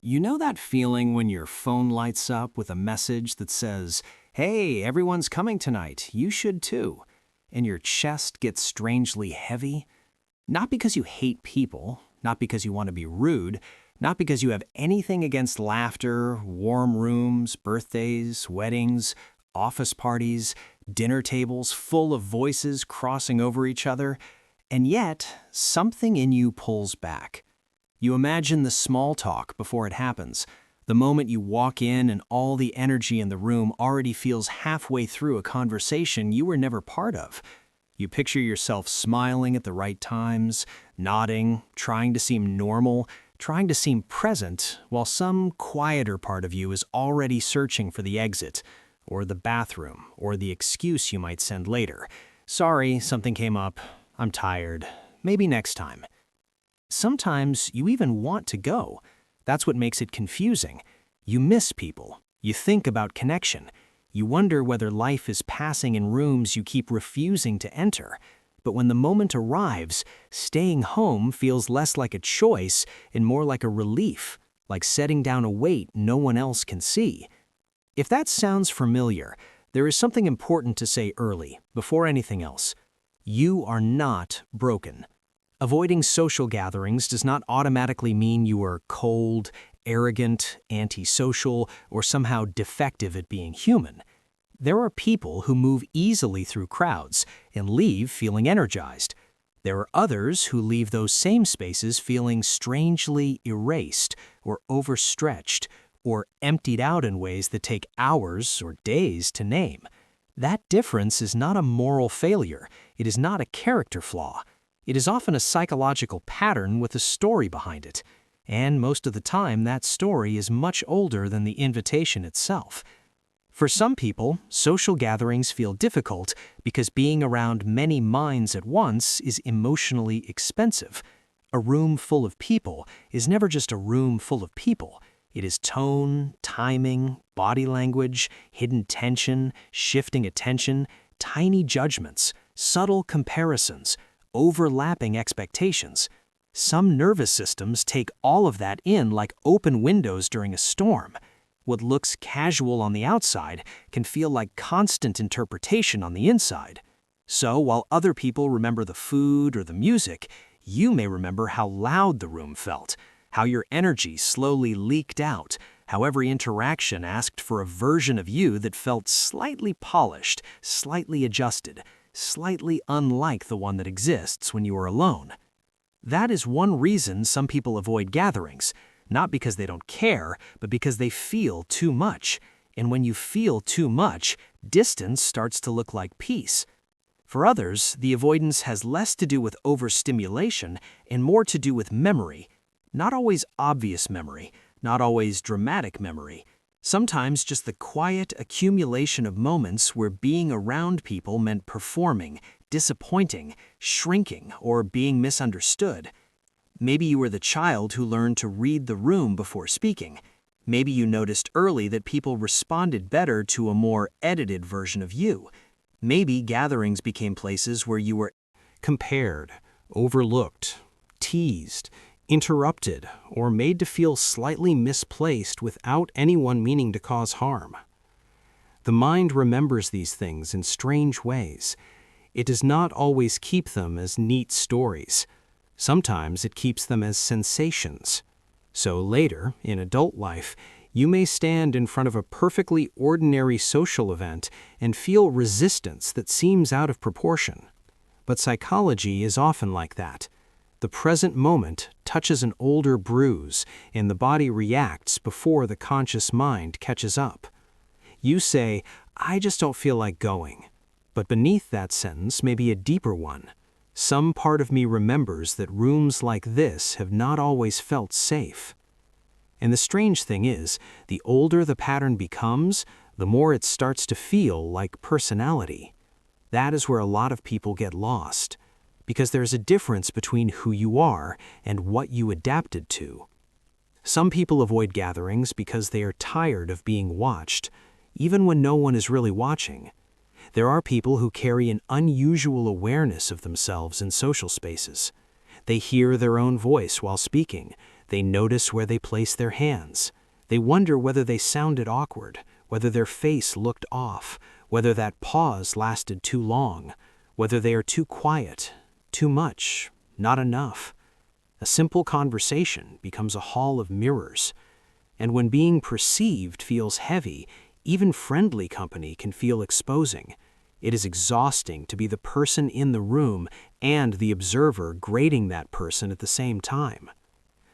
You know that feeling when your phone lights up with a message that says, "Hey, everyone's coming tonight, you should too," and your chest gets strangely heavy? Not because you hate people, not because you want to be rude, not because you have anything against laughter, warm rooms, birthdays, weddings, office parties, dinner tables full of voices crossing over each other, and yet something in you pulls back. You imagine the small talk before it happens, the moment you walk in and all the energy in the room already feels halfway through a conversation you were never part of. You picture yourself smiling at the right times, nodding, trying to seem normal, trying to seem present, while some quieter part of you is already searching for the exit, or the bathroom, or the excuse you might send later. "Sorry, something came up. I'm tired. Maybe next time." Sometimes you even want to go. That's what makes it confusing. You miss people. You think about connection. You wonder whether life is passing in rooms you keep refusing to enter. But when the moment arrives, staying home feels less like a choice and more like a relief, like setting down a weight no one else can see. If that sounds familiar, there is something important to say early, before anything else. You are not broken. Avoiding social gatherings does not automatically mean you are cold, arrogant, antisocial, or somehow defective at being human. There are people who move easily through crowds and leave feeling energized. There are others who leave those same spaces feeling strangely erased or overstretched or emptied out in ways that take hours or days to name. That difference is not a moral failure. It is not a character flaw. It is often a psychological pattern with a story behind it. And most of the time, that story is much older than the invitation itself. For some people, social gatherings feel difficult because being around many minds at once is emotionally expensive. A room full of people is never just a room full of people. It is tone, timing, body language, hidden tension, shifting attention, tiny judgments, subtle comparisons, overlapping expectations. Some nervous systems take all of that in like open windows during a storm. What looks casual on the outside can feel like constant interpretation on the inside. So while other people remember the food or the music, you may remember how loud the room felt, how your energy slowly leaked out, how every interaction asked for a version of you that felt slightly polished, slightly adjusted, slightly unlike the one that exists when you are alone. That is one reason some people avoid gatherings, not because they don't care, but because they feel too much. And when you feel too much, distance starts to look like peace. For others, the avoidance has less to do with overstimulation and more to do with memory. Not always obvious memory, not always dramatic memory. Sometimes just the quiet accumulation of moments where being around people meant performing, disappointing, shrinking, or being misunderstood. Maybe you were the child who learned to read the room before speaking. Maybe you noticed early that people responded better to a more edited version of you. Maybe gatherings became places where you were compared, overlooked, teased, interrupted, or made to feel slightly misplaced without anyone meaning to cause harm. The mind remembers these things in strange ways. It does not always keep them as neat stories. Sometimes it keeps them as sensations. So later, in adult life, you may stand in front of a perfectly ordinary social event and feel resistance that seems out of proportion. But psychology is often like that. The present moment touches an older bruise, and the body reacts before the conscious mind catches up. You say, "I just don't feel like going." But beneath that sentence may be a deeper one. Some part of me remembers that rooms like this have not always felt safe. And the strange thing is, the older the pattern becomes, the more it starts to feel like personality. That is where a lot of people get lost, because there's a difference between who you are and what you adapted to. Some people avoid gatherings because they are tired of being watched, even when no one is really watching. There are people who carry an unusual awareness of themselves in social spaces. They hear their own voice while speaking. They notice where they place their hands. They wonder whether they sounded awkward, whether their face looked off, whether that pause lasted too long, whether they are too quiet, too much, not enough. A simple conversation becomes a hall of mirrors. And when being perceived feels heavy, even friendly company can feel exposing. It is exhausting to be the person in the room and the observer grading that person at the same time.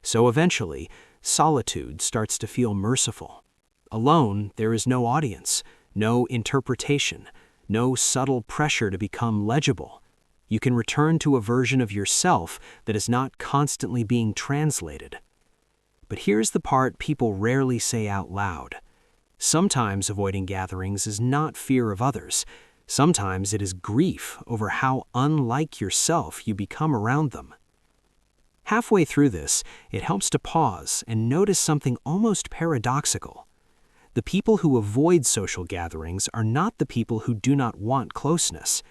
So eventually, solitude starts to feel merciful. Alone, there is no audience, no interpretation, no subtle pressure to become legible. You can return to a version of yourself that is not constantly being translated. But here's the part people rarely say out loud. Sometimes avoiding gatherings is not fear of others. Sometimes it is grief over how unlike yourself you become around them. Halfway through this, it helps to pause and notice something almost paradoxical. The people who avoid social gatherings are not the people who do not want closeness.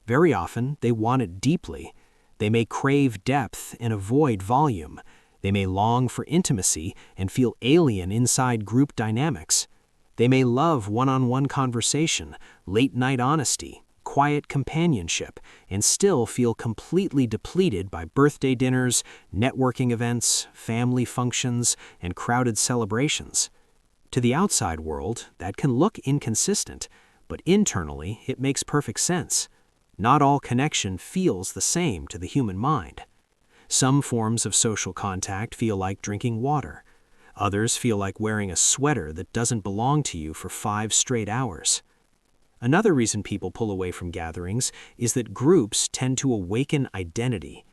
Very often, they want it deeply. They may crave depth and avoid volume. They may long for intimacy and feel alien inside group dynamics. They may love one-on-one conversation, late-night honesty, quiet companionship, and still feel completely depleted by birthday dinners, networking events, family functions, and crowded celebrations. To the outside world, that can look inconsistent, but internally, it makes perfect sense. Not all connection feels the same to the human mind. Some forms of social contact feel like drinking water. Others feel like wearing a sweater that doesn't belong to you for 5 straight hours. Another reason people pull away from gatherings is that groups tend to awaken identity.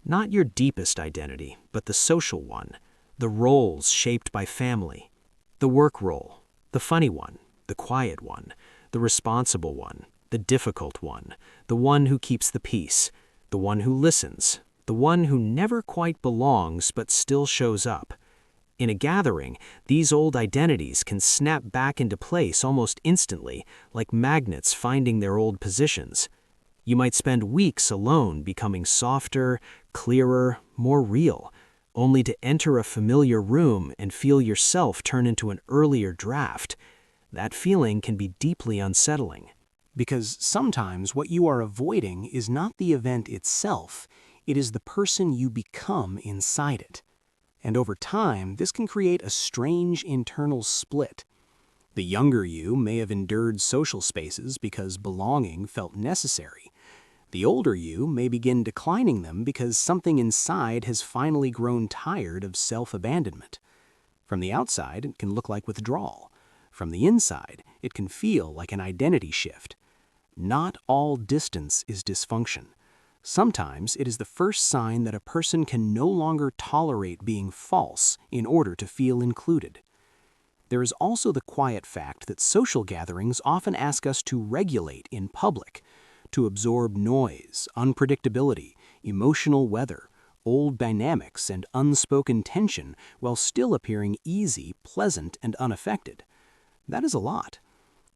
Not your deepest identity, but the social one, the roles shaped by family. The work role, the funny one, the quiet one, the responsible one, the difficult one, the one who keeps the peace, the one who listens, the one who never quite belongs but still shows up. In a gathering, these old identities can snap back into place almost instantly, like magnets finding their old positions. You might spend weeks alone becoming softer, clearer, more real, only to enter a familiar room and feel yourself turn into an earlier draft. That feeling can be deeply unsettling. Because sometimes what you are avoiding is not the event itself, it is the person you become inside it. And over time, this can create a strange internal split. The younger you may have endured social spaces because belonging felt necessary. The older you may begin declining them because something inside has finally grown tired of self-abandonment. From the outside, it can look like withdrawal. From the inside, it can feel like an identity shift. Not all distance is dysfunction. Sometimes it is the first sign that a person can no longer tolerate being false in order to feel included. There is also the quiet fact that social gatherings often ask us to regulate in public, to absorb noise, unpredictability, emotional weather, old dynamics, and unspoken tension while still appearing easy, pleasant, and unaffected. That is a lot.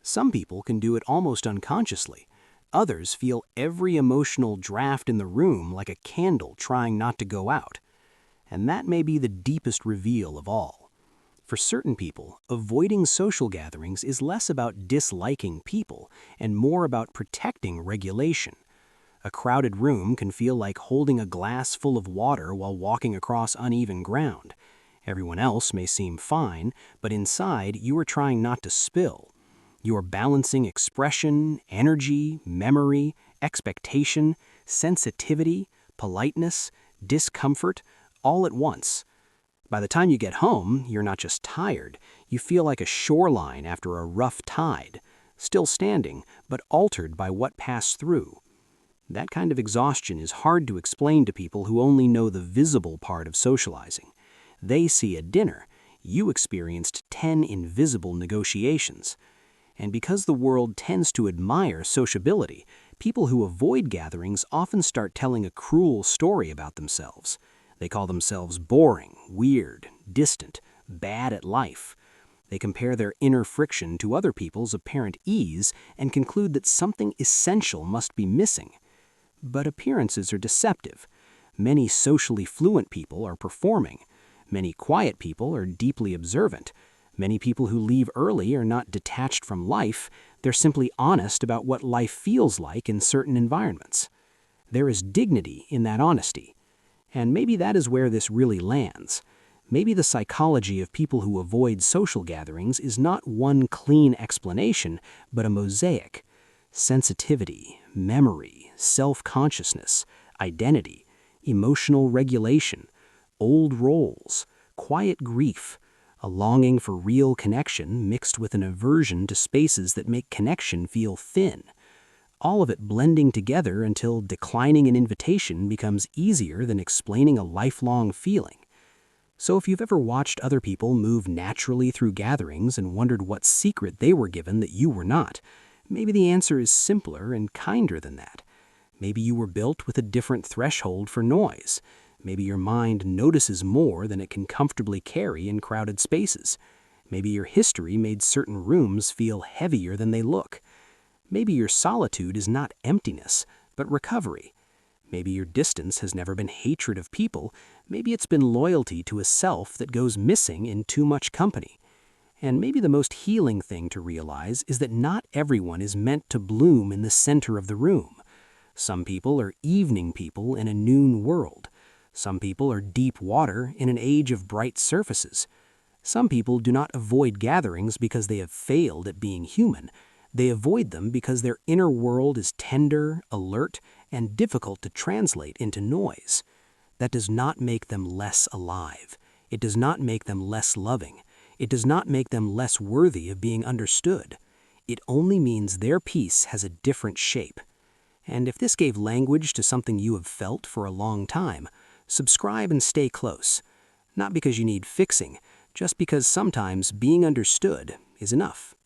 Some people can do it almost unconsciously. Others feel every emotional draft in the room like a candle trying not to go out. And that may be the deepest reveal of all. For certain people, avoiding social gatherings is less about disliking people and more about protecting regulation. A crowded room can feel like holding a glass full of water while walking across uneven ground. Everyone else may seem fine, but inside you are trying not to spill. You are balancing expression, energy, memory, expectation, sensitivity, politeness, discomfort, all at once. By the time you get home, you're not just tired, you feel like a shoreline after a rough tide, still standing, but altered by what passed through. That kind of exhaustion is hard to explain to people who only know the visible part of socializing. They see a dinner. You experienced 10 invisible negotiations. And because the world tends to admire sociability, people who avoid gatherings often start telling a cruel story about themselves. They call themselves boring, weird, distant, bad at life. They compare their inner friction to other people's apparent ease and conclude that something essential must be missing. But appearances are deceptive. Many socially fluent people are performing. Many quiet people are deeply observant. Many people who leave early are not detached from life, they're simply honest about what life feels like in certain environments. There is dignity in that honesty. And maybe that is where this really lands. Maybe the psychology of people who avoid social gatherings is not one clean explanation, but a mosaic. Sensitivity, memory, self-consciousness, identity, emotional regulation, old roles, quiet grief, a longing for real connection mixed with an aversion to spaces that make connection feel thin. All of it blending together until declining an invitation becomes easier than explaining a lifelong feeling. So if you've ever watched other people move naturally through gatherings and wondered what secret they were given that you were not, maybe the answer is simpler and kinder than that. Maybe you were built with a different threshold for noise. Maybe your mind notices more than it can comfortably carry in crowded spaces. Maybe your history made certain rooms feel heavier than they look. Maybe your solitude is not emptiness, but recovery. Maybe your distance has never been hatred of people. Maybe it's been loyalty to a self that goes missing in too much company. And maybe the most healing thing to realize is that not everyone is meant to bloom in the center of the room. Some people are evening people in a noon world. Some people are deep water in an age of bright surfaces. Some people do not avoid gatherings because they have failed at being human. They avoid them because their inner world is tender, alert, and difficult to translate into noise. That does not make them less alive. It does not make them less loving. It does not make them less worthy of being understood. It only means their peace has a different shape. And if this gave language to something you have felt for a long time, subscribe and stay close. Not because you need fixing, just because sometimes being understood is enough.